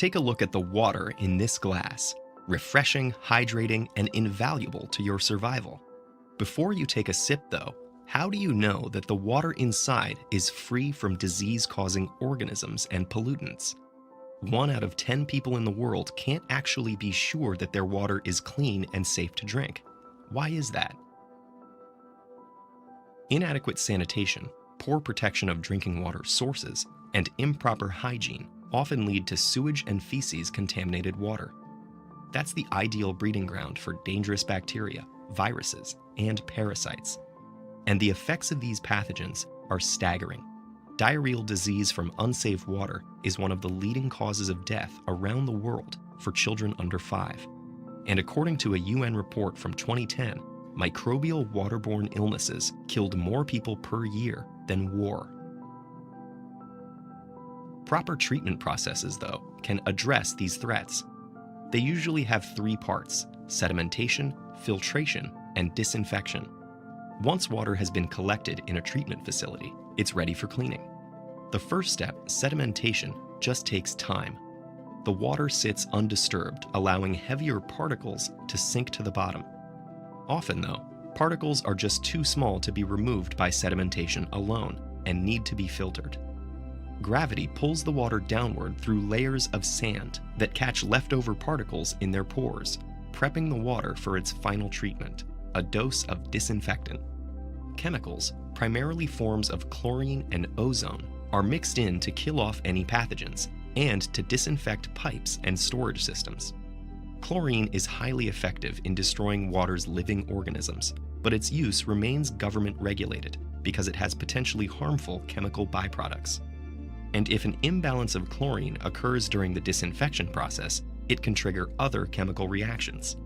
Take a look at the water in this glass. Refreshing, hydrating, and invaluable to your survival. Before you take a sip, though, how do you know that the water inside is free from disease-causing organisms and pollutants? 1 out of 10 people in the world can't actually be sure that their water is clean and safe to drink. Why is that? Inadequate sanitation, poor protection of drinking water sources, and improper hygiene often lead to sewage and feces contaminated water. That's the ideal breeding ground for dangerous bacteria, viruses, and parasites. And the effects of these pathogens are staggering. Diarrheal disease from unsafe water is one of the leading causes of death around the world for children under 5. And according to a UN report from 2010, microbial waterborne illnesses killed more people per year than war. Proper treatment processes, though, can address these threats. They usually have 3 parts: sedimentation, filtration, and disinfection. Once water has been collected in a treatment facility, it's ready for cleaning. The first step, sedimentation, just takes time. The water sits undisturbed, allowing heavier particles to sink to the bottom. Often, though, particles are just too small to be removed by sedimentation alone and need to be filtered. Gravity pulls the water downward through layers of sand that catch leftover particles in their pores, prepping the water for its final treatment, a dose of disinfectant. Chemicals, primarily forms of chlorine and ozone, are mixed in to kill off any pathogens and to disinfect pipes and storage systems. Chlorine is highly effective in destroying water's living organisms, but its use remains government regulated because it has potentially harmful chemical byproducts. And if an imbalance of chlorine occurs during the disinfection process, it can trigger other chemical reactions.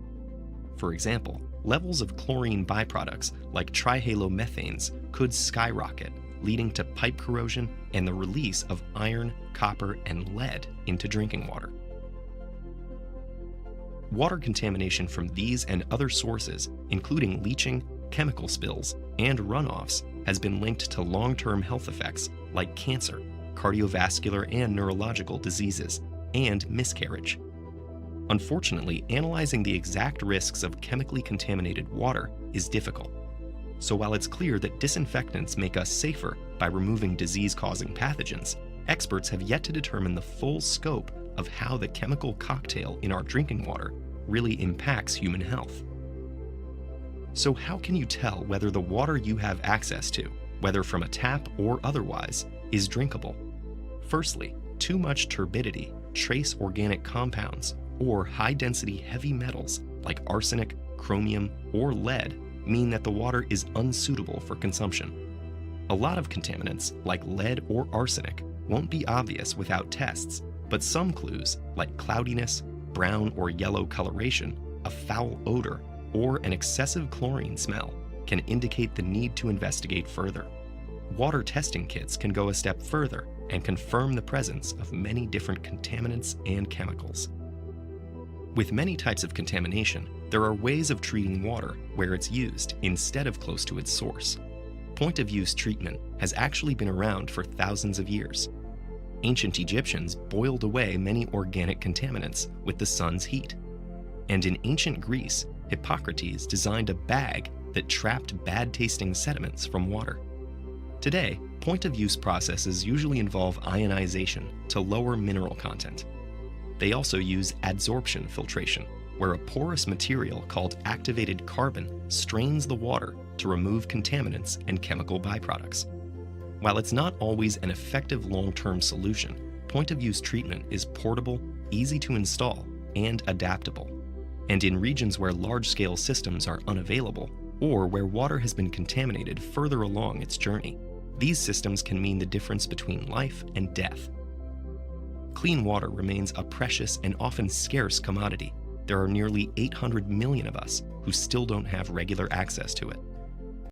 For example, levels of chlorine byproducts like trihalomethanes could skyrocket, leading to pipe corrosion and the release of iron, copper, and lead into drinking water. Water contamination from these and other sources, including leaching, chemical spills, and runoffs, has been linked to long-term health effects like cancer, cardiovascular and neurological diseases, and miscarriage. Unfortunately, analyzing the exact risks of chemically contaminated water is difficult. So while it's clear that disinfectants make us safer by removing disease-causing pathogens, experts have yet to determine the full scope of how the chemical cocktail in our drinking water really impacts human health. So how can you tell whether the water you have access to, whether from a tap or otherwise, is drinkable? Firstly, too much turbidity, trace organic compounds, or high-density heavy metals like arsenic, chromium, or lead mean that the water is unsuitable for consumption. A lot of contaminants, like lead or arsenic, won't be obvious without tests, but some clues, like cloudiness, brown or yellow coloration, a foul odor, or an excessive chlorine smell, can indicate the need to investigate further. Water testing kits can go a step further and confirm the presence of many different contaminants and chemicals. With many types of contamination, there are ways of treating water where it's used instead of close to its source. Point-of-use treatment has actually been around for thousands of years. Ancient Egyptians boiled away many organic contaminants with the sun's heat. And in ancient Greece, Hippocrates designed a bag that trapped bad-tasting sediments from water. Today, point-of-use processes usually involve ionization to lower mineral content. They also use adsorption filtration, where a porous material called activated carbon strains the water to remove contaminants and chemical byproducts. While it's not always an effective long-term solution, point-of-use treatment is portable, easy to install, and adaptable. And in regions where large-scale systems are unavailable, or where water has been contaminated further along its journey, these systems can mean the difference between life and death. Clean water remains a precious and often scarce commodity. There are nearly 800 million of us who still don't have regular access to it.